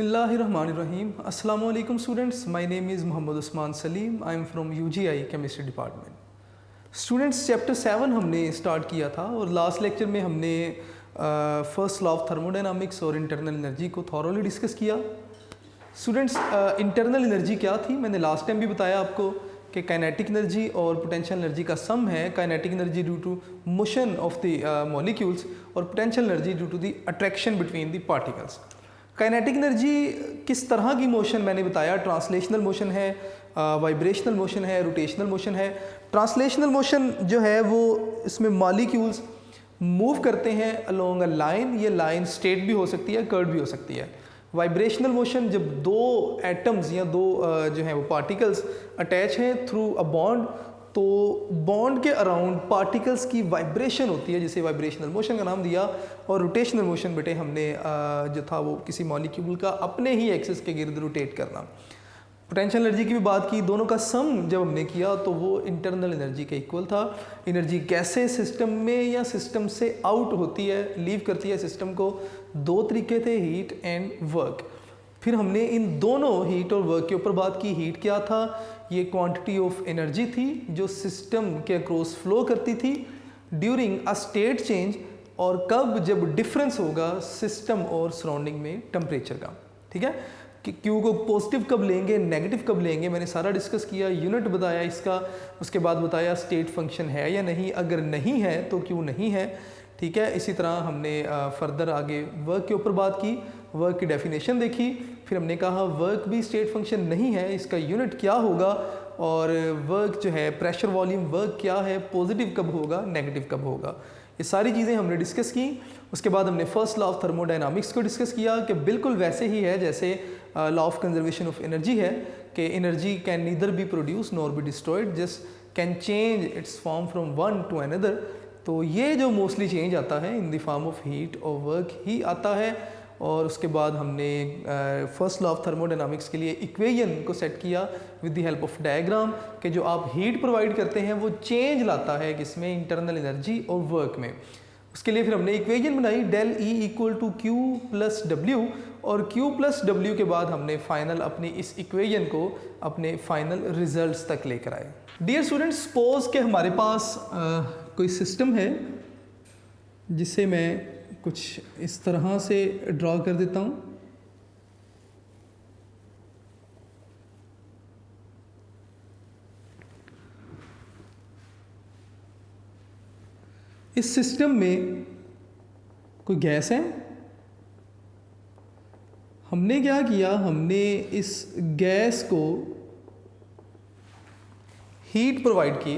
बिस्मिल्लाहिर्रहमानिर्रहीम। अस्सलाम वालेकुम students, my name is Mohammad Usman Salim. I am from UGI chemistry department. Students, chapter 7 हमने स्टार्ट किया था और लास्ट लेक्चर में हमने फर्स्ट लॉ ऑफ थर्मोडायनामिक्स और इंटरनल एनर्जी को थॉरोली डिस्कस किया। स्टूडेंट्स, इंटरनल एनर्जी क्या थी मैंने लास्ट टाइम भी बताया आपको कि काइनेटिक एनर्जी और पोटेंशियल एनर्जी का सम है। Kinetic energy due to motion of the molecules और potential energy due to the attraction between the particles. Kinetic energy किस तरह की मोशन मैंने बताया, ट्रांसलेशनल मोशन है, वाइब्रेशनल मोशन है, रोटेशनल मोशन है। ट्रांसलेशनल मोशन जो है वो इसमें मॉलिक्यूल्स मूव करते हैं अलोंग अ लाइन। ये लाइन स्ट्रेट भी हो सकती है, कर्व भी हो सकती है। वाइब्रेशनल मोशन जब दो एटम्स या दो जो है वो पार्टिकल्स अटैच हैं थ्रू अ बॉन्ड, तो बॉन्ड के अराउंड पार्टिकल्स की वाइब्रेशन होती है, जिसे वाइब्रेशनल मोशन का नाम दिया। और रोटेशनल मोशन बेटे हमने जो था वो किसी मॉलिक्यूल का अपने ही एक्सिस के गिर्द रोटेट करना। पोटेंशियल एनर्जी की भी बात की, दोनों का सम जब हमने किया तो वो इंटरनल एनर्जी के इक्वल था। एनर्जी कैसे सिस्टम में या सिस्टम से आउट होती है, लीव करती है सिस्टम को, दो तरीके थे, हीट एंड वर्क। फिर हमने इन दोनों हीट और वर्क के ऊपर बात की। हीट क्या था? ये क्वांटिटी ऑफ एनर्जी थी जो सिस्टम के अक्रॉस फ्लो करती थी ड्यूरिंग अ स्टेट चेंज, और कब? जब डिफरेंस होगा सिस्टम और सराउंडिंग में टेम्परेचर का। ठीक है, कि क्यू को पॉजिटिव कब लेंगे, नेगेटिव कब लेंगे, मैंने सारा डिस्कस किया, यूनिट बताया इसका। उसके बाद बताया स्टेट फंक्शन है या नहीं, अगर नहीं है तो क्यों नहीं है। ठीक है, इसी तरह हमने फर्दर आगे वर्क के ऊपर बात की, वर्क की डेफिनेशन देखी। फिर हमने कहा वर्क भी स्टेट फंक्शन नहीं है, इसका यूनिट क्या होगा, और वर्क जो है प्रेशर वॉल्यूम वर्क क्या है, पॉजिटिव कब होगा, नेगेटिव कब होगा, ये सारी चीज़ें हमने डिस्कस की। उसके बाद हमने फर्स्ट लॉ ऑफ थर्मोडायनामिक्स को डिस्कस किया कि बिल्कुल वैसे ही है जैसे law of conservation of energy है, कि energy can neither be produce nor be destroyed, just can change it's form from one two another. तो ये जो मोस्टली चेंज आता है in the form of heat और वर्क ही आता है। और उसके बाद हमने फर्स्ट लॉ ऑफ थर्मोडायनामिक्स के लिए इक्वेशन को सेट किया with the help of diagram, कि जो आप हीट प्रोवाइड करते हैं वो चेंज लाता है किसमें, इंटरनल एनर्जी और वर्क में। उसके लिए फिर हमने इक्वेशन बनाई del E equal to Q plus W, और क्यू प्लस डब्ल्यू के बाद हमने फाइनल अपनी इस इक्वेशन को अपने फाइनल रिजल्ट्स तक लेकर आए। डियर स्टूडेंट्स, सपोज के हमारे पास कोई सिस्टम है जिसे मैं कुछ इस तरह से ड्रॉ कर देता हूँ। इस सिस्टम में कोई गैस है। हमने क्या किया, हमने इस गैस को हीट प्रोवाइड की।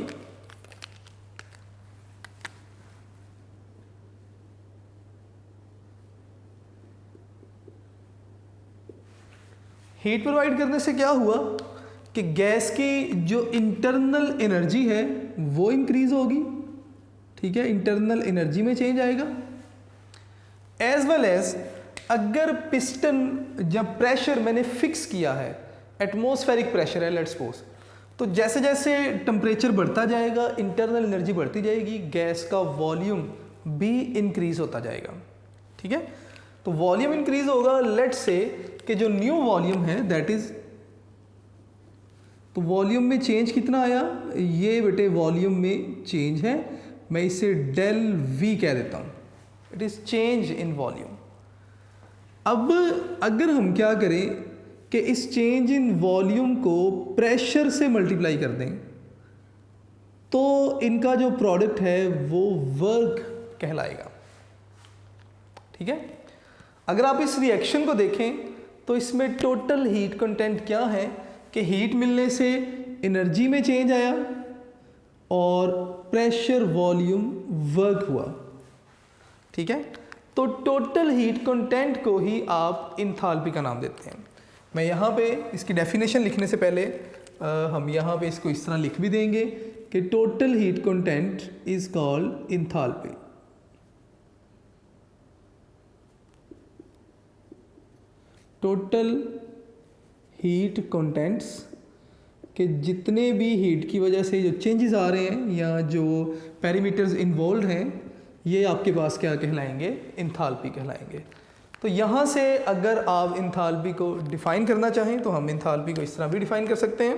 हीट प्रोवाइड करने से क्या हुआ कि गैस की जो इंटरनल एनर्जी है वो इंक्रीज होगी। ठीक है, इंटरनल एनर्जी में चेंज आएगा। एज वेल एज अगर पिस्टन जब प्रेशर मैंने फिक्स किया है, एटमॉस्फेरिक प्रेशर है लेट्स सपोज, तो जैसे जैसे टेम्परेचर बढ़ता जाएगा इंटरनल एनर्जी बढ़ती जाएगी, गैस का वॉल्यूम भी इंक्रीज होता जाएगा। ठीक है, तो वॉल्यूम इंक्रीज होगा। लेट्स से कि जो न्यू वॉल्यूम है दैट इज, तो वॉल्यूम में चेंज कितना आया, ये बेटे वॉल्यूम में चेंज है, मैं इसे डेल वी कह देता हूँ, it is change in volume. अब अगर हम क्या करें कि इस चेंज इन वॉल्यूम को प्रेशर से मल्टीप्लाई कर दें, तो इनका जो प्रोडक्ट है वो वर्क कहलाएगा। ठीक है, अगर आप इस रिएक्शन को देखें तो इसमें टोटल हीट कंटेंट क्या है कि हीट मिलने से एनर्जी में चेंज आया और प्रेशर वॉल्यूम वर्क हुआ। ठीक है, तो टोटल हीट कंटेंट को ही आप इंथैल्पी का नाम देते हैं। मैं यहाँ पे इसकी डेफिनेशन लिखने से पहले हम यहाँ पे इसको इस तरह लिख भी देंगे कि total heat content is called enthalpy. Total heat contents के जितने भी हीट की वजह से जो चेंजेस आ रहे हैं या जो पैरामीटर्स इन्वॉल्व हैं, ये आपके पास क्या कहलाएंगे, इंथैल्पी कहलाएंगे। तो यहाँ से अगर आप इंथाल्पी को डिफाइन करना चाहें तो हम इंथाल्पी को इस तरह भी डिफाइन कर सकते हैं।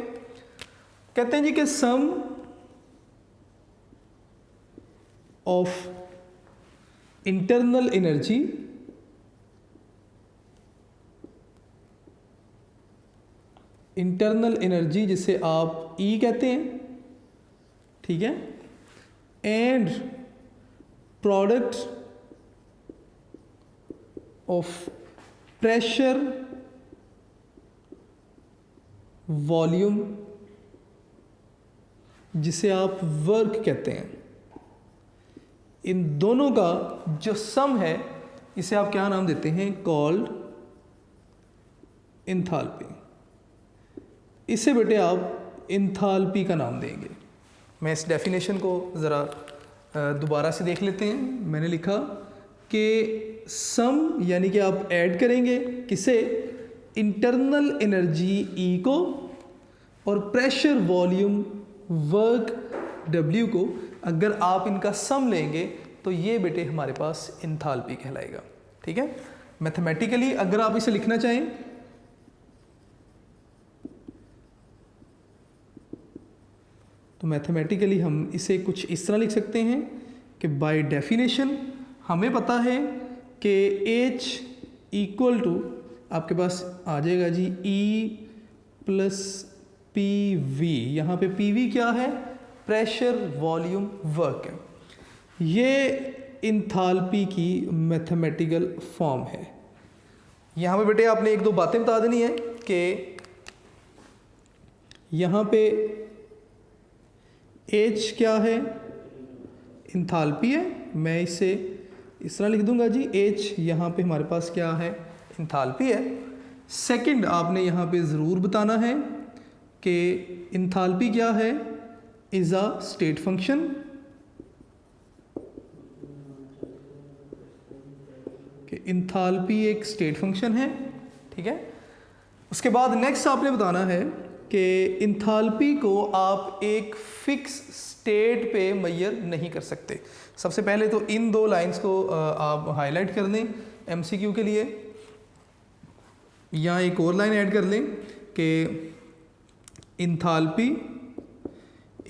कहते हैं जी कि सम ऑफ इंटरनल एनर्जी जिसे आप E कहते हैं, ठीक है, and product of pressure volume जिसे आप वर्क कहते हैं, इन दोनों का जो सम है इसे आप क्या नाम देते हैं, कॉल्ड इंथाल्पी। इसे बेटे आप इंथाल्पी का नाम देंगे। मैं इस डेफिनेशन को ज़रा दोबारा से देख लेते हैं। मैंने लिखा कि सम यानी कि आप ऐड करेंगे किसे, इंटरनल एनर्जी ई को और प्रेशर वॉल्यूम वर्क डब्ल्यू को, अगर आप इनका सम लेंगे तो ये बेटे हमारे पास इंथाल्पी कहलाएगा। ठीक है, मैथमेटिकली अगर आप इसे लिखना चाहें तो मैथमेटिकली हम इसे कुछ इस तरह लिख सकते हैं कि बाय डेफिनेशन हमें पता है कि H इक्वल टू आपके पास आ जाएगा जी E प्लस पी वी। यहाँ पे पी वी क्या है, प्रेशर वॉल्यूम वर्क है। ये इंथाल्पी की मैथमेटिकल फॉर्म है। यहाँ पे बेटे आपने एक दो बातें बता देनी है कि यहाँ पे H क्या है, इंथाल्पी है। मैं इसे इस तरह लिख दूंगा जी, H यहाँ पे हमारे पास क्या है, इंथाल्पी है। सेकंड आपने यहाँ पे ज़रूर बताना है कि इंथाल्पी क्या है, इज़ अ स्टेट फंक्शन। कि इंथाल्पी एक स्टेट फंक्शन है, ठीक है। उसके बाद नेक्स्ट आपने बताना है कि इंथाल्पी को आप एक फिक्स स्टेट पे मेजर नहीं कर सकते। सबसे पहले तो इन दो लाइंस को आप हाईलाइट कर लें एमसीक्यू के लिए, या एक और लाइन ऐड कर लें कि enthalpy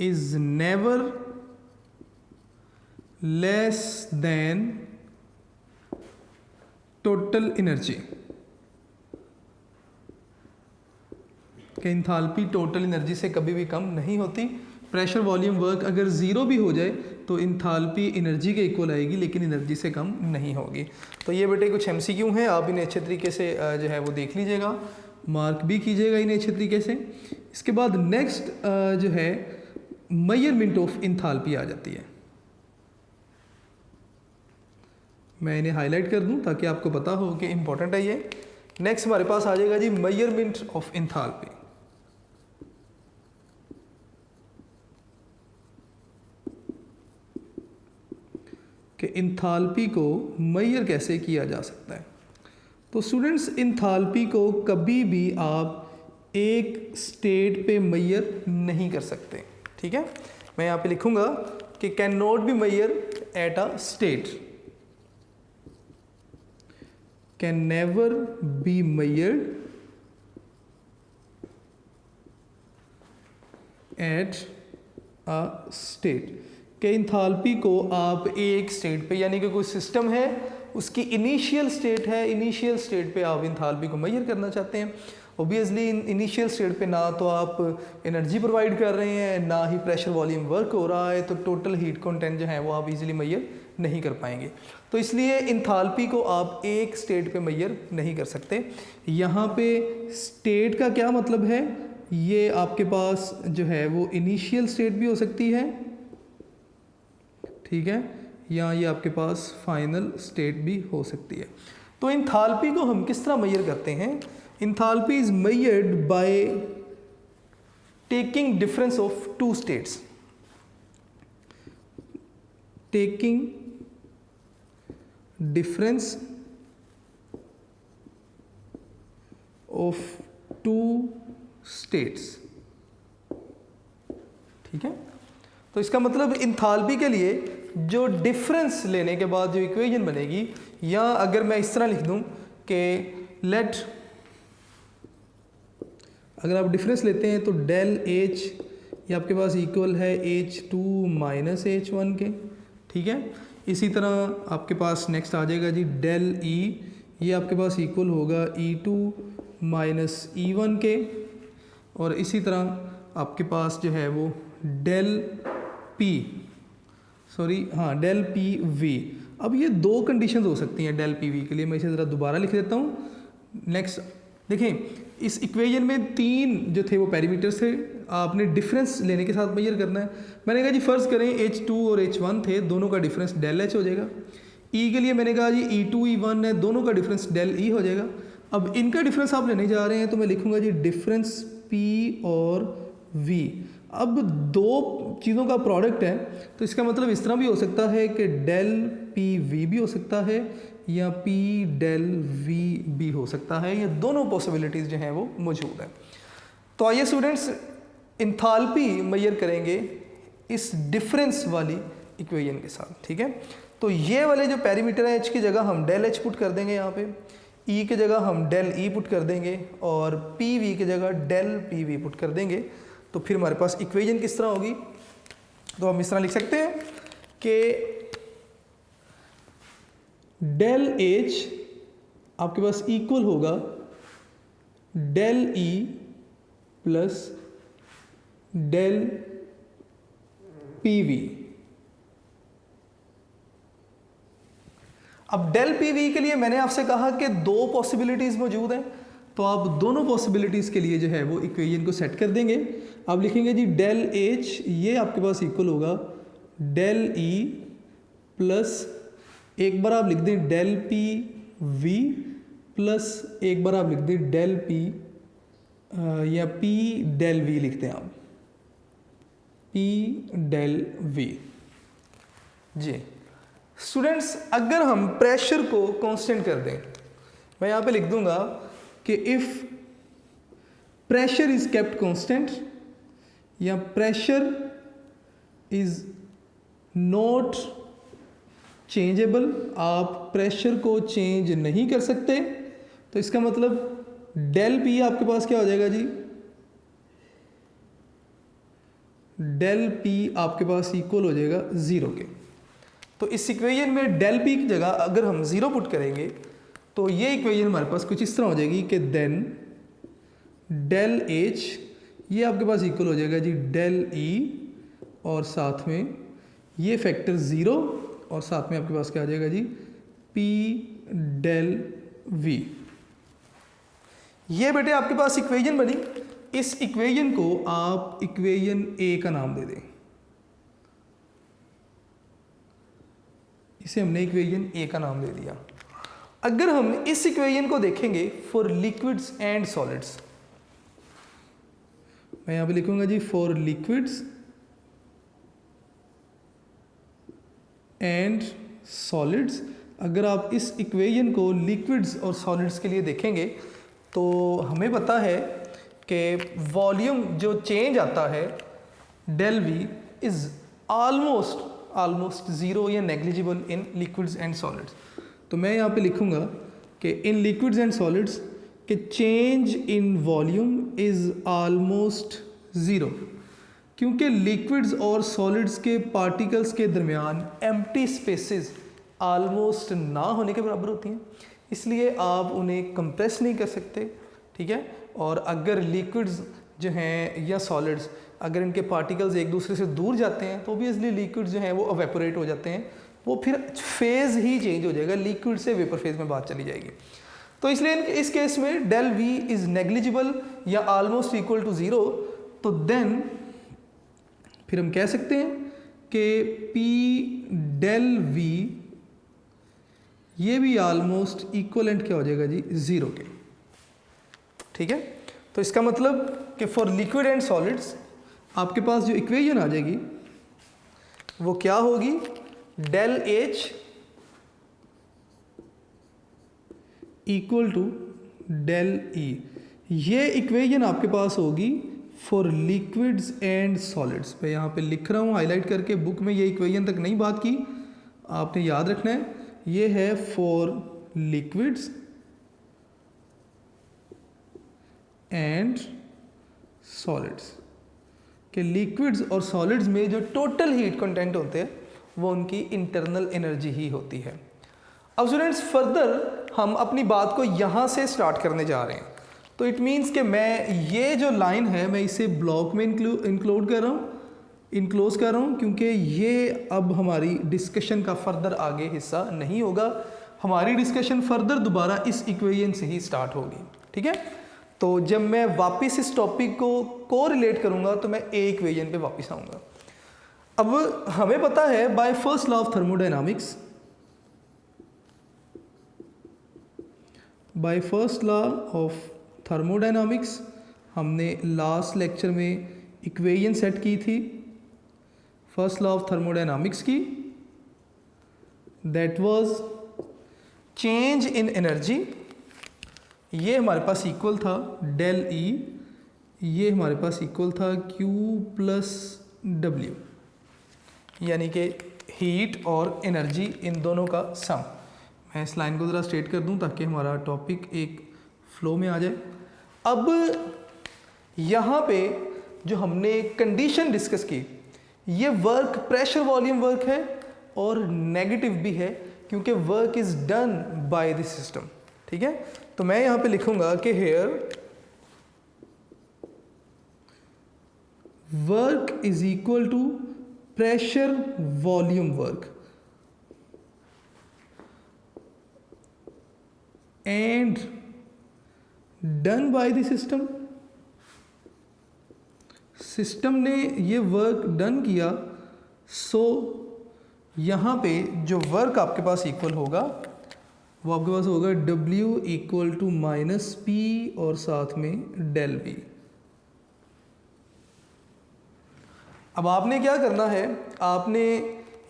is never less than total energy. कि इंथाल्पी टोटल एनर्जी से कभी भी कम नहीं होती। प्रेशर वॉल्यूम वर्क अगर ज़ीरो भी हो जाए तो इंथाल्पी एनर्जी के इक्वल आएगी, लेकिन एनर्जी से कम नहीं होगी। तो ये बेटे कुछ एमसीक्यू हैं, आप इन्हें अच्छे तरीके से जो है वो देख लीजिएगा, मार्क भी कीजिएगा इन्हें अच्छे तरीके से। इसके बाद नेक्स्ट जो है मेजरमेंट ऑफ इंथाल्पी आ जाती है। मैं इन्हें हाईलाइट कर दूं ताकि आपको पता हो कि इम्पोर्टेंट है ये। नेक्स्ट हमारे पास आ जाएगा जी मेजरमेंट ऑफ इंथाल्पी। कि इंथाल्पी को मेजर कैसे किया जा सकता है। तो स्टूडेंट्स, इंथाल्पी को कभी भी आप एक स्टेट पे मेजर नहीं कर सकते, ठीक है। मैं यहाँ पे लिखूंगा कि can not be measured at a state, can never be measured at a state. कि इंथाल्पी को आप एक स्टेट पे, यानी कि कोई सिस्टम है उसकी इनिशियल स्टेट है, इनिशियल स्टेट पे आप इंथाल्पी को मेजर करना चाहते हैं। ओबियसली इनिशियल स्टेट पे ना तो आप एनर्जी प्रोवाइड कर रहे हैं, ना ही प्रेशर वॉल्यूम वर्क हो रहा है, तो टोटल हीट कंटेंट जो है वो आप इजीली मेजर नहीं कर पाएंगे। तो इसलिए इंथाल्पी को आप एक स्टेट पे मेजर नहीं कर सकते। यहाँ पे स्टेट का क्या मतलब है, ये आपके पास जो है वो इनिशियल स्टेट भी हो सकती है, ठीक है, या ये आपके पास फाइनल स्टेट भी हो सकती है। तो इंथाल्पी को हम किस तरह मेजर करते हैं, enthalpy is measured by taking difference of two states. Taking difference of two states, ठीक है। तो इसका मतलब इंथाल्पी के लिए जो डिफरेंस लेने के बाद जो इक्वेशन बनेगी, या अगर मैं इस तरह लिख दूं कि लेट, अगर आप डिफरेंस लेते हैं तो डेल एच ये आपके पास इक्वल है H2 माइनस H1 के, ठीक है। इसी तरह आपके पास नेक्स्ट आ जाएगा जी डेल E, ये आपके पास इक्वल होगा E2 माइनस E1 के, और इसी तरह आपके पास जो है वो डेल डेल PV। अब ये दो कंडीशंस हो सकती हैं डेल PV के लिए, मैं इसे ज़रा दोबारा लिख देता हूँ। नेक्स्ट देखें, इस इक्वेशन में तीन जो थे वो पैरामीटर्स थे, आपने डिफरेंस लेने के साथ मेजर करना है। मैंने कहा जी फ़र्ज़ करें H2 और H1 थे, दोनों का डिफरेंस डेल H हो जाएगा। E के लिए मैंने कहा जी E2 E1 है, दोनों का डिफरेंस डेल E हो जाएगा। अब इनका डिफरेंस आप लेने जा रहे हैं तो मैं लिखूंगा जी डिफरेंस P और V। अब दो चीज़ों का प्रोडक्ट है तो इसका मतलब इस तरह भी हो सकता है कि डेल PV भी हो सकता है या P डेल V भी हो सकता है, ये दोनों पॉसिबिलिटीज़ जो हैं वो मौजूद हैं। तो आइए स्टूडेंट्स इंथाल्पी मेजर करेंगे इस डिफरेंस वाली इक्वेशन के साथ, ठीक है। तो ये वाले जो पैरामीटर हैं, H की जगह हम डेल H पुट कर देंगे यहाँ पे, E की जगह हम डेल E पुट कर देंगे, और PV की जगह डेल PV पुट कर देंगे। तो फिर हमारे पास इक्वेशन किस तरह होगी, तो हम इस तरह लिख सकते हैं कि डेल H आपके पास इक्वल होगा del E plus del PV। अब डेल PV के लिए मैंने आपसे कहा कि दो पॉसिबिलिटीज़ मौजूद हैं, तो आप दोनों पॉसिबिलिटीज़ के लिए जो है वो इक्वेशन को सेट कर देंगे। आप लिखेंगे जी डेल H, ये आपके पास इक्वल होगा डेल E प्लस एक बार आप लिख दें डेल PV प्लस एक बार आप लिख दें डेल P या P डेल V लिखते हैं आप, P डेल V जी। स्टूडेंट्स अगर हम प्रेशर को कांस्टेंट कर दें, मैं यहाँ पे लिख दूंगा कि if pressure is kept constant या प्रेशर इज़ नॉट चेंजेबल, आप प्रेशर को चेंज नहीं कर सकते, तो इसका मतलब डेल P आपके पास क्या हो जाएगा जी, डेल P आपके पास इक्वल हो जाएगा 0 के। तो इस इक्वेशन में डेल P की जगह अगर हम 0 पुट करेंगे तो ये इक्वेशन हमारे पास कुछ इस तरह हो जाएगी कि देन डेल H ये आपके पास इक्वल हो जाएगा जी डेल E, और साथ में ये फैक्टर 0, और साथ में आपके पास क्या आ जाएगा जी P डेल V। ये बेटे आपके पास इक्वेशन बनी। इस इक्वेशन को आप इक्वेशन A का नाम दे दें, इसे हमने इक्वेशन A का नाम दे दिया। अगर हम इस इक्वेशन को देखेंगे फॉर लिक्विड्स एंड सॉलिड्स, मैं यहाँ पे लिखूंगा जी फॉर लिक्विड्स एंड सॉलिड्स। अगर आप इस इक्वेशन को लिक्विड्स और सॉलिड्स के लिए देखेंगे तो हमें पता है कि वॉल्यूम जो चेंज आता है डेल V इज़ ऑलमोस्ट 0 या negligible in liquids and solids. तो मैं यहाँ पे लिखूँगा कि इन लिक्विड्स एंड सॉलिड्स के change in volume is almost 0, क्योंकि लिक्विड्स और सॉलिड्स के पार्टिकल्स के दरमियान एम्प्टी स्पेसेस ऑलमोस्ट ना होने के बराबर होती हैं, इसलिए आप उन्हें कंप्रेस नहीं कर सकते, ठीक है। और अगर लिक्विड्स जो हैं या सॉलिड्स अगर इनके पार्टिकल्स एक दूसरे से दूर जाते हैं तो ऑब्वियसली लिक्विड्स जो हैं वो एवेपोरेट हो जाते हैं, वो फिर फेज़ ही चेंज हो जाएगा, लिक्विड से वेपर फेज़ में बात चली जाएगी। तो इसलिए इस केस में डेल V इज़ नेग्लिजिबल या ऑलमोस्ट इक्वल टू 0, तो देन फिर हम कह सकते हैं कि P डेल V ये भी ऑलमोस्ट इक्वलेंट क्या हो जाएगा जी 0 के, ठीक है। तो इसका मतलब कि फॉर लिक्विड एंड सॉलिड्स आपके पास जो इक्वेशन आ जाएगी वो क्या होगी, del H equal to del E। ये इक्वेशन आपके पास होगी फॉर लिक्विड्स एंड सॉलिड्स। मैं यहाँ पे लिख रहा हूँ हाईलाइट करके, बुक में ये इक्वेशन तक नहीं बात की, आपने याद रखना है। ये है फॉर लिक्विड्स एंड सॉलिड्स, कि लिक्विड्स और सॉलिड्स में जो टोटल हीट कंटेंट होते हैं वो उनकी इंटरनल एनर्जी ही होती है। अब स्टूडेंट्स फर्दर हम अपनी बात को यहाँ से स्टार्ट करने जा रहे हैं। तो इट मीन्स कि मैं ये जो लाइन है मैं इसे ब्लॉक में इंक्लूड कर रहा हूँ, क्योंकि ये अब हमारी डिस्कशन का फर्दर आगे हिस्सा नहीं होगा। हमारी डिस्कशन फर्दर दोबारा इस इक्वेशन से ही स्टार्ट होगी, ठीक है। तो जब मैं वापस इस टॉपिक को रिलेट करूँगा तो मैं ए इक्वेशन पे वापस आऊँगा। अब हमें पता है by first law of thermodynamics, by first law of thermodynamics हमने लास्ट लेक्चर में इक्वेशन सेट की थी फर्स्ट लॉ ऑफ थर्मोडायनामिक्स की, that was change in energy. ये हमारे पास इक्वल था डेल ई, ये हमारे पास इक्वल था Q प्लस W, यानी कि हीट और एनर्जी इन दोनों का सम। मैं इस लाइन को ज़रा स्ट्रेट कर दूं ताकि हमारा टॉपिक एक फ्लो में आ जाए। अब यहाँ पे जो हमने कंडीशन डिस्कस की, ये वर्क प्रेशर वॉल्यूम वर्क है और नेगेटिव भी है, क्योंकि work is done by the system, ठीक है। तो मैं यहाँ पे लिखूँगा कि here work is equal to pressure volume work and done by the system. System ने ये वर्क डन किया, सो यहाँ पे जो वर्क आपके पास इक्वल होगा वो आपके पास होगा W equal to minus P और साथ में डेल V। अब आपने क्या करना है, आपने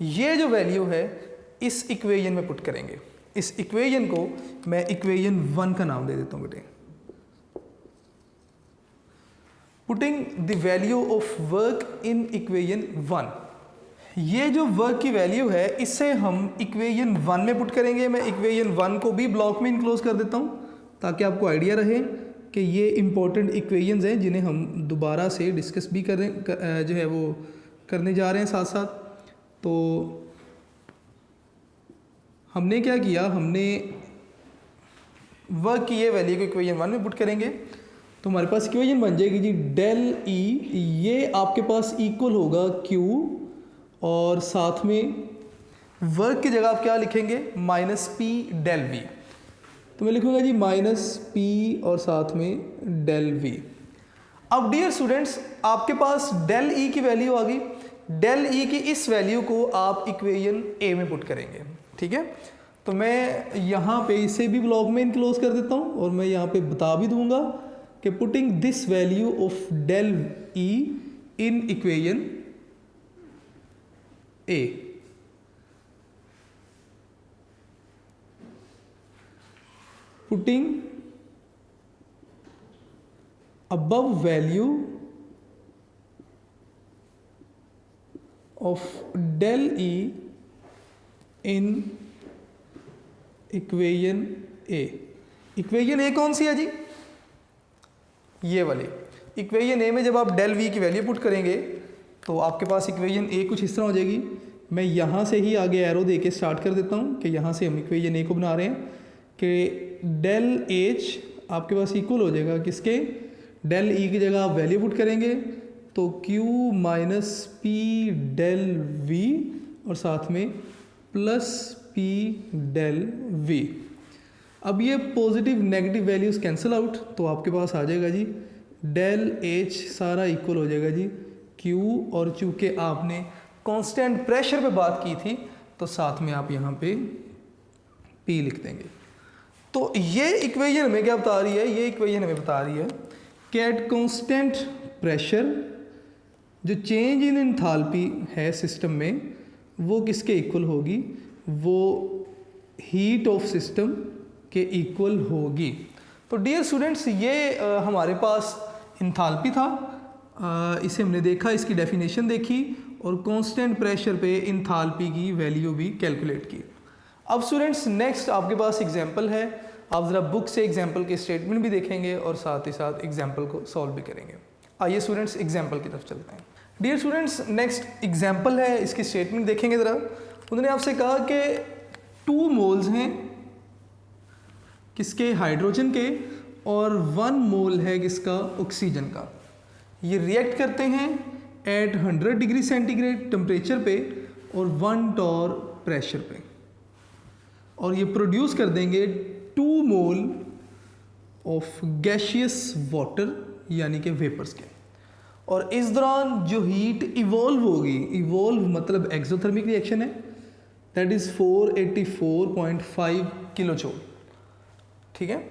ये जो वैल्यू है इस इक्वेशन में पुट करेंगे। इस इक्वेशन को मैं इक्वेशन 1 का नाम दे देता हूँ बेटे। Putting the value of work in equation 1, ये जो वर्क की वैल्यू है इसे हम इक्वेशन 1 में पुट करेंगे। मैं इक्वेशन 1 को भी ब्लॉक में इनक्लोज कर देता हूँ ताकि आपको आइडिया रहे कि ये इंपॉर्टेंट इक्वेशंस हैं जिन्हें हम दोबारा से डिस्कस भी जो है वो करने जा रहे हैं साथ साथ। तो हमने क्या किया, हमने वर्क की ये वैल्यू को इक्वेशन 1 में पुट करेंगे तो हमारे पास इक्वेशन बन जाएगी जी डेल ई, ये आपके पास इक्वल होगा Q और साथ में वर्क की जगह आप क्या लिखेंगे, माइनस P डेल V। तो मैं लिखूंगा जी माइनस P और साथ में डेल V। अब डियर स्टूडेंट्स आपके पास डेल E की वैल्यू आ गई। डेल E की इस वैल्यू को आप इक्वेशन A में पुट करेंगे, ठीक है। तो मैं यहाँ पे इसे भी ब्लॉक में इनक्लोज कर देता हूँ और मैं यहाँ पे बता भी दूंगा कि putting this value of del E in equation A, putting above value of del E in equation A। Equation A कौन सी है जी, ये वाली इक्वेशन A में जब आप डेल V की वैल्यू पुट करेंगे तो आपके पास इक्वेशन A कुछ इस तरह हो जाएगी। मैं यहाँ से ही आगे एरो दे के स्टार्ट कर देता हूँ कि यहाँ से हम इक्वेशन A को बना रहे हैं कि डेल H आपके पास इक्वल हो जाएगा किसके, डेल E की जगह आप वैल्यू पुट करेंगे तो Q minus P del V और साथ में प्लस P डेल V। अब ये positive negative values cancel out तो आपके पास आ जाएगा जी डेल H सारा इक्वल हो जाएगा जी Q, और चूँकि आपने कांस्टेंट प्रेशर पे बात की थी तो साथ में आप यहाँ पे P लिख देंगे। तो ये इक्वेशन हमें क्या बता रही है, ये इक्वेशन हमें बता रही है कि एट कांस्टेंट प्रेशर जो चेंज इन एंथैल्पी है सिस्टम में वो किसके इक्वल होगी, वो हीट ऑफ सिस्टम के इक्वल होगी। तो डियर स्टूडेंट्स ये हमारे पास एंथैल्पी था इसे हमने देखा, इसकी डेफिनेशन देखी और कांस्टेंट प्रेशर पे इंथाल्पी की वैल्यू भी कैलकुलेट की। अब स्टूडेंट्स नेक्स्ट आपके पास एग्जांपल है, आप ज़रा बुक से एग्जांपल के स्टेटमेंट भी देखेंगे और साथ ही साथ एग्जांपल को सॉल्व भी करेंगे। आइए स्टूडेंट्स एग्जांपल की तरफ चलते हैं। डियर स्टूडेंट्स नेक्स्ट एग्जांपल है, इसकी स्टेटमेंट देखेंगे ज़रा। उन्होंने आपसे कहा कि 2 मोल्स हैं किसके, हाइड्रोजन के, और 1 मोल है किसका, ऑक्सीजन का। ये रिएक्ट करते हैं एट 100 डिग्री सेंटीग्रेड टेम्परेचर पे और 1 टॉर प्रेशर पे, और ये प्रोड्यूस कर देंगे 2 मोल ऑफ गैशियस वाटर यानी कि वेपर्स के। और इस दौरान जो हीट इवॉल्व होगी, इवॉल्व मतलब एक्सोथर्मिक रिएक्शन है, दैट इज़ 484.5 किलो जूल। ठीक है,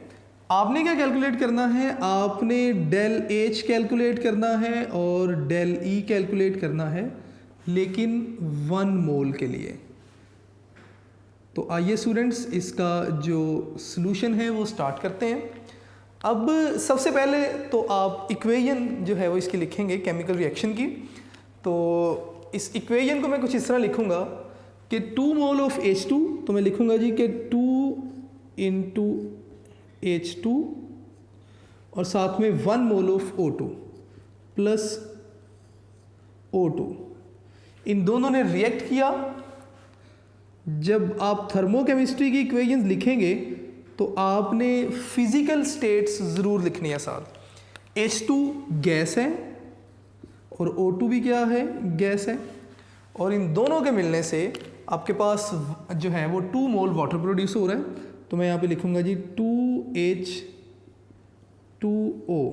आपने क्या कैलकुलेट करना है, आपने डेल एच कैलकुलेट करना है और डेल ई कैलकुलेट करना है, लेकिन 1 मोल के लिए। तो आइए स्टूडेंट्स इसका जो सॉल्यूशन है वो स्टार्ट करते हैं। अब सबसे पहले तो आप इक्वेशन जो है वो इसकी लिखेंगे केमिकल रिएक्शन की। तो इस इक्वेशन को मैं कुछ इस तरह लिखूंगा कि 2 मोल ऑफ H2, तो मैं लिखूंगा जी कि 2 इंटू H2 और साथ में 1 mole of O2 plus O2, इन दोनों ने रिएक्ट किया। जब आप थर्मोकेमिस्ट्री की इक्वेशंस लिखेंगे तो आपने फिजिकल स्टेट्स ज़रूर लिखनी है साथ। H2 गैस है और O2 भी क्या है, गैस है, और इन दोनों के मिलने से आपके पास जो है वो 2 मोल वाटर प्रोड्यूस हो रहा है। तो मैं यहाँ पे लिखूँगा जी 2H2O,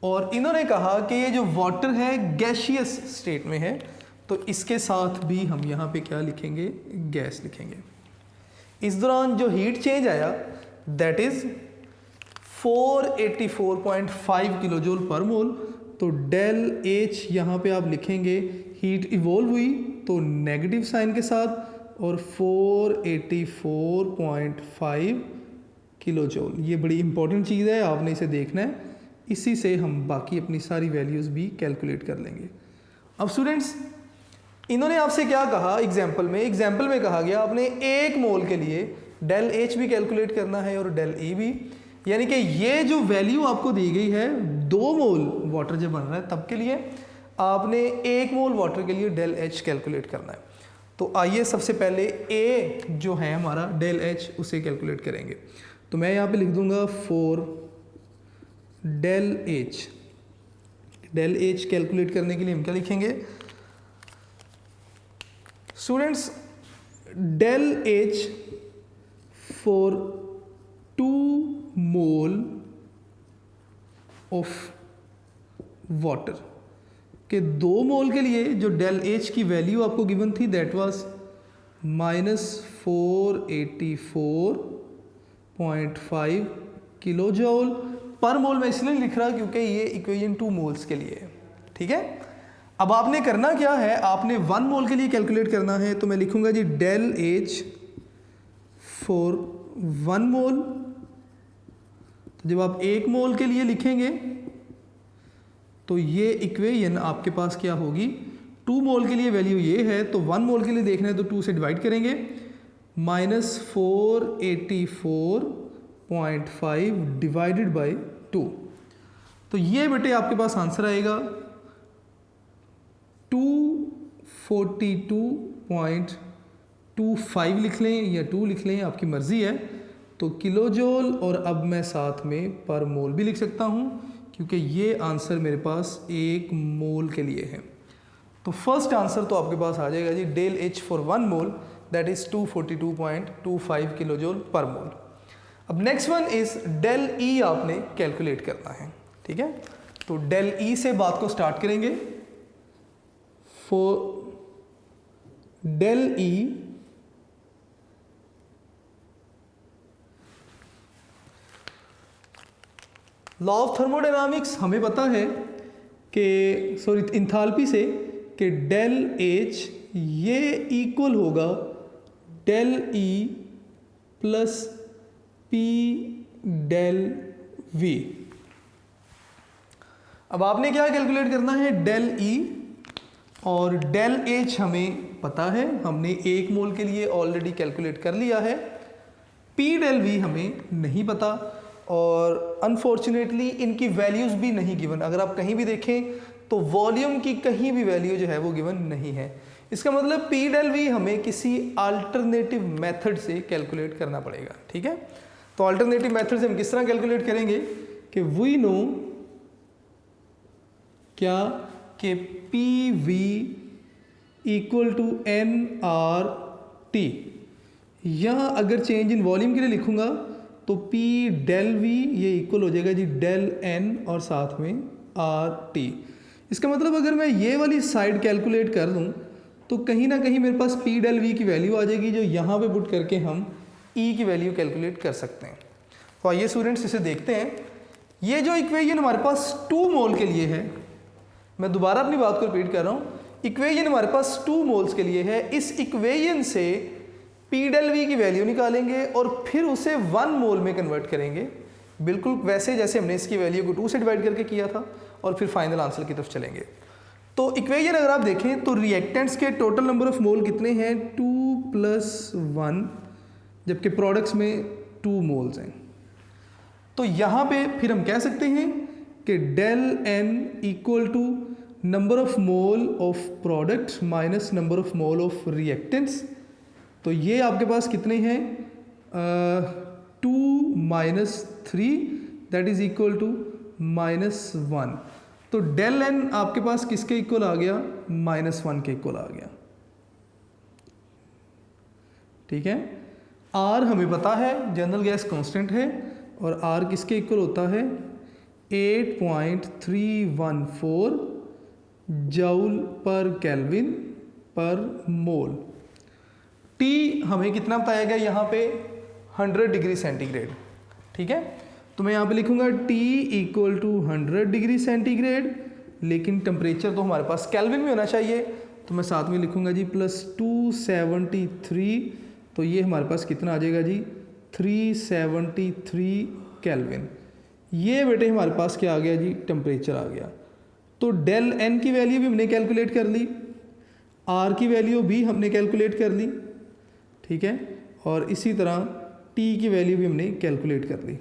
और इन्होंने कहा कि ये जो वाटर है गैशियस स्टेट में है, तो इसके साथ भी हम यहाँ पे क्या लिखेंगे, गैस लिखेंगे। इस दौरान जो हीट चेंज आया that is 484.5 kilo joule per mole. तो डेल एच यहाँ पे आप लिखेंगे, हीट इवॉल्व हुई तो नेगेटिव साइन के साथ, और 484.5 किलो जूल। ये बड़ी इंपॉर्टेंट चीज़ है, आपने इसे देखना है, इसी से हम बाकी अपनी सारी वैल्यूज़ भी कैलकुलेट कर लेंगे। अब स्टूडेंट्स इन्होंने आपसे क्या कहा एग्जाम्पल में कहा गया आपने 1 मोल के लिए डेल एच भी कैलकुलेट करना है और डेल ई भी, यानी कि ये जो वैल्यू आपको दी गई है 2 मोल वाटर जब बन रहा है तब के लिए आपने 1 मोल वाटर के लिए डेल एच कैलकुलेट करना है। तो आइए सबसे पहले ए जो है हमारा डेल एच उसे कैलकुलेट करेंगे। तो मैं यहाँ पे लिख दूंगा 4 del H. Del H calculate करने के लिए हम क्या लिखेंगे students, del H for 2 mole of water के 2 मोल के लिए जो डेल एच की वैल्यू आपको गिवन थी that was -484.5 kilo joule per mole. मैं इसलिए लिख रहा क्योंकि ये इक्वेशन 2 मोल्स के लिए है। ठीक है, अब आपने करना क्या है, आपने 1 मोल के लिए कैलकुलेट करना है। तो मैं लिखूंगा जी डेल एच फॉर 1 मोल। तो जब आप 1 मोल के लिए लिखेंगे तो ये इक्वेशन आपके पास क्या होगी, 2 मोल के लिए वैल्यू ये है, तो 1 मोल के लिए देखना है तो 2 से डिवाइड करेंगे, -484.5 डिवाइडेड बाय 2। तो ये बेटे आपके पास आंसर आएगा 242.25 लिख लें या 2 लिख लें, आपकी मर्ज़ी है। तो किलो जूल, और अब मैं साथ में पर मोल भी लिख सकता हूँ क्योंकि ये आंसर मेरे पास 1 मोल के लिए है। तो फर्स्ट आंसर तो आपके पास आ जाएगा जी del H for 1 mole that is 242.25 kilo joule per mole. अब next one is del E आपने कैलकुलेट करना है। ठीक है, तो डेल ई से बात को स्टार्ट करेंगे। For del E law of thermodynamics हमें पता है कि इंथाल्पी से कि डेल एच ये इक्वल होगा del E plus P del V. अब आपने क्या कैलकुलेट करना है, डेल ई और डेल एच हमें पता है, हमने 1 मोल के लिए ऑलरेडी कैलकुलेट कर लिया है। पी डेल वी हमें नहीं पता और अनफॉर्चुनेटली इनकी वैल्यूज़ भी नहीं गिवन। अगर आप कहीं भी देखें तो वॉल्यूम की कहीं भी वैल्यू जो है वो गिवन नहीं है। इसका मतलब पी डेल वी हमें किसी अल्टरनेटिव मेथड से कैलकुलेट करना पड़ेगा। ठीक है, तो अल्टरनेटिव मेथड से हम किस तरह कैलकुलेट करेंगे कि वी नो क्या कि P V equal to N R T. यहाँ अगर चेंज इन वॉल्यूम के लिए लिखूंगा तो पी डेल वी ये इक्वल हो जाएगा जी डेल एन और साथ में आर टी। इसका मतलब अगर मैं ये वाली साइड कैलकुलेट कर दूँ तो कहीं ना कहीं मेरे पास पी डेल वी की वैल्यू आ जाएगी, जो यहाँ पे पुट करके हम ई की वैल्यू कैलकुलेट कर सकते हैं। तो आइए स्टूडेंट्स इसे देखते हैं। ये जो इक्वेशन हमारे पास 2 मोल के लिए है, मैं दोबारा अपनी बात को रिपीट कर रहा हूँ, इक्वेशन हमारे पास 2 मोल्स के लिए है। इस इक्वेशन से पी डेल वी की वैल्यू निकालेंगे और फिर उसे 1 मोल में कन्वर्ट करेंगे, बिल्कुल वैसे जैसे हमने इसकी वैल्यू को 2 से डिवाइड करके किया था, और फिर फाइनल आंसर की तरफ चलेंगे। तो इक्वेशन अगर आप देखें तो रिएक्टेंट्स के टोटल नंबर ऑफ मोल कितने हैं, 2 + 1, जबकि प्रोडक्ट्स में 2 मोल्स हैं। तो यहाँ पे फिर हम कह सकते हैं कि del N equal to number of mole of product minus number of mole of reactants. तो ये आपके पास कितने हैं, 2 - 3 दैट इज इक्वल टू -1। तो डेल एन आपके पास किसके इक्वल आ गया, -1 के इक्वल आ गया। ठीक है, आर हमें पता है जनरल गैस कांस्टेंट है, और आर किसके इक्वल होता है, 8.314 जूल पर केल्विन पर मोल। टी हमें कितना बताया गया यहाँ पे, 100 डिग्री सेंटीग्रेड। ठीक है, तो मैं यहाँ पे लिखूंगा T equal to 100 degree centigrade, लेकिन टेम्परेचर तो हमारे पास केल्विन में होना चाहिए, तो मैं साथ में लिखूंगा जी +273। तो ये हमारे पास कितना आ जाएगा जी, 373 केल्विन। ये बेटे हमारे पास क्या आ गया जी, टेम्परेचर आ गया। तो डेल एन की वैल्यू भी हमने कैलकुलेट कर ली, आर की वैल्यू भी हमने कैलकुलेट कर ली। ठीक है, और इसी तरह टी की वैल्यू भी हमने कैलकुलेट कर ली।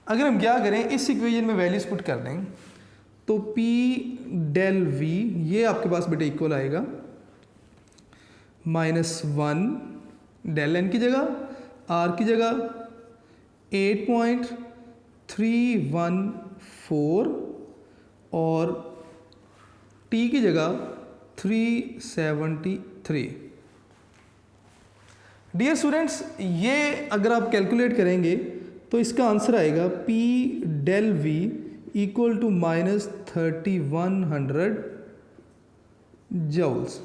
अगर हम क्या करें, इस इक्वेशन में वैल्यूज पुट कर दें तो पी डेल वी ये आपके पास बेटे इक्वल आएगा -1 डेल एन की जगह, आर की जगह 8.314 और टी की जगह 373। डियर स्टूडेंट्स, ये अगर आप कैलकुलेट करेंगे तो इसका आंसर आएगा P del V equal to -3100 joules.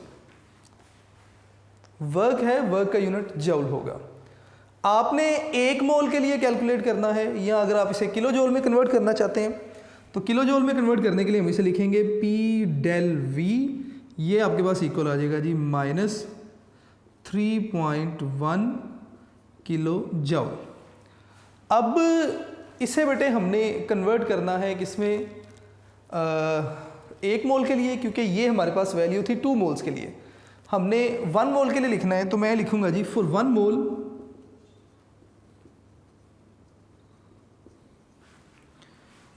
Work है, वर्क का यूनिट जूल होगा। आपने 1 मोल के लिए कैलकुलेट करना है, या अगर आप इसे किलो जूल में कन्वर्ट करना चाहते हैं तो किलो जूल में कन्वर्ट करने के लिए हम इसे लिखेंगे पी डेल वी, ये आपके पास इक्वल आ जाएगा जी -3.1 किलो जूल। अब इसे बेटे हमने कन्वर्ट करना है किसमें, 1 मोल के लिए, क्योंकि ये हमारे पास वैल्यू थी 2 मोल्स के लिए। हमने 1 मोल के लिए लिखना है, तो मैं लिखूंगा जी फॉर 1 मोल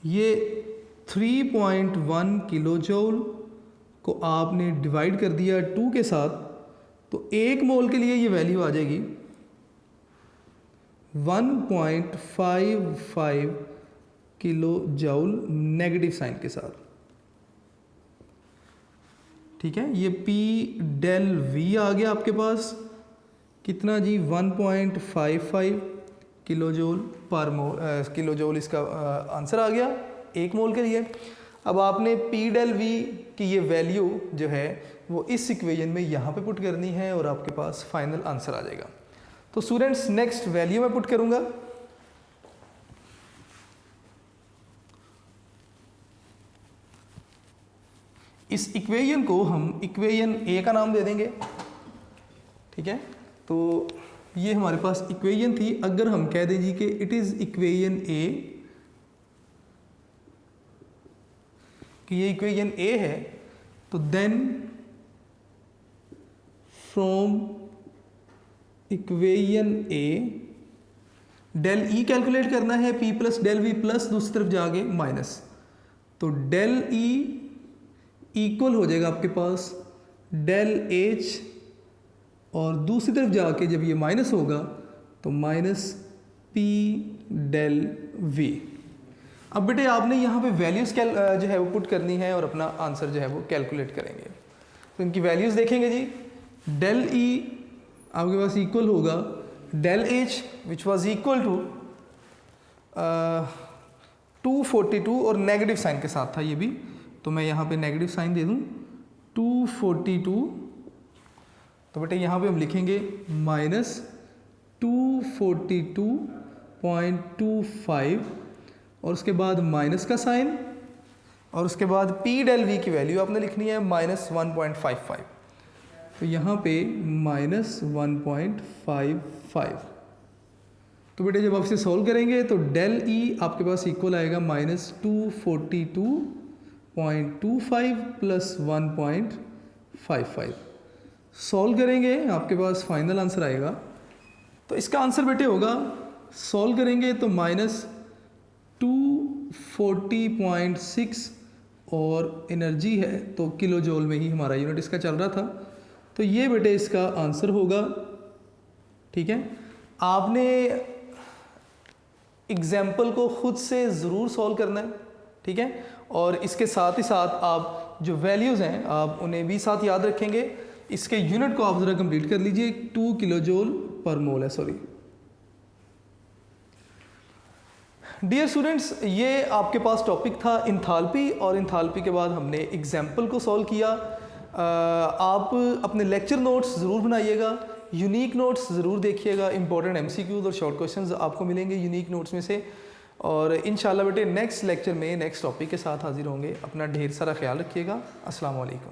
ये 3.1 किलो जूल को आपने डिवाइड कर दिया 2 के साथ, तो 1 मोल के लिए ये वैल्यू आ जाएगी 1.55 किलो जूल नेगेटिव साइन के साथ। ठीक है, ये पी डेल वी आ गया आपके पास कितना जी, 1.55 किलो जूल पर मोल, किलो जूल इसका आंसर आ गया 1 मोल के लिए। अब आपने पी डेल वी की ये वैल्यू जो है वो इस इक्वेशन में यहाँ पे पुट करनी है और आपके पास फाइनल आंसर आ जाएगा। तो स्टूडेंट्स नेक्स्ट वैल्यू मैं पुट करूँगा, इस इक्वेशन को हम इक्वेशन ए का नाम दे देंगे। ठीक है, तो ये हमारे पास इक्वेशन थी। अगर हम कह दें जी कि इट इज़ इक्वेशन ए, कि ये इक्वेशन ए है, तो then from equation A del E calculate करना है, P plus del V plus दूसरी तरफ जाके माइनस, तो डेल ई इक्वल हो जाएगा आपके पास डेल एच, और दूसरी तरफ जाके जब ये माइनस होगा तो माइनस पी डेल वी। अब बेटे आपने यहाँ पे वैल्यूज़ जो है वो पुट करनी है और अपना आंसर जो है वो कैलकुलेट करेंगे। तो इनकी वैल्यूज़ देखेंगे जी। डेल ई आपके पास इक्वल होगा del H which was equal to 242 और नेगेटिव साइन के साथ था ये भी, तो मैं यहाँ पे नेगेटिव साइन दे दूँ 242, तो बेटे यहाँ पे हम लिखेंगे माइनस 242.25 और उसके बाद माइनस का साइन, और उसके बाद पी डेल वी की वैल्यू आपने लिखनी है माइनस 1.55, तो यहाँ पे माइनस 1.55। तो बेटे जब आप इसे सॉल्व करेंगे तो डेल ई आपके पास इक्वल आएगा माइनस 242.25 प्लस 1.55। सॉल्व करेंगे आपके पास फाइनल आंसर आएगा। तो इसका आंसर बेटे होगा, सॉल्व करेंगे तो माइनस 240.6 और एनर्जी है तो किलो जूल में ही हमारा यूनिट इसका चल रहा था, तो ये बेटे इसका आंसर होगा। ठीक है, आपने एग्जाम्पल को खुद से ज़रूर सॉल्व करना है। ठीक है, और इसके साथ ही साथ आप जो वैल्यूज़ हैं आप उन्हें भी साथ याद रखेंगे। इसके यूनिट को आप ज़रा कंप्लीट कर लीजिए, 2 किलो जूल पर मोल है, सॉरी। डियर स्टूडेंट्स, ये आपके पास टॉपिक था इंथाल्पी, और इंथाल्पी के बाद हमने एग्जाम्पल को सॉल्व किया। आप अपने लेक्चर नोट्स ज़रूर बनाइएगा, यूनिक नोट्स ज़रूर देखिएगा, इंपॉर्टेंट एमसीक्यूज और शॉर्ट क्वेश्चंस आपको मिलेंगे यूनिक नोट्स में से। और इंशाल्लाह बेटे नेक्स्ट लेक्चर में नेक्स्ट टॉपिक के साथ हाजिर होंगे। अपना ढेर सारा ख्याल रखिएगा। अस्सलाम वालेकुम।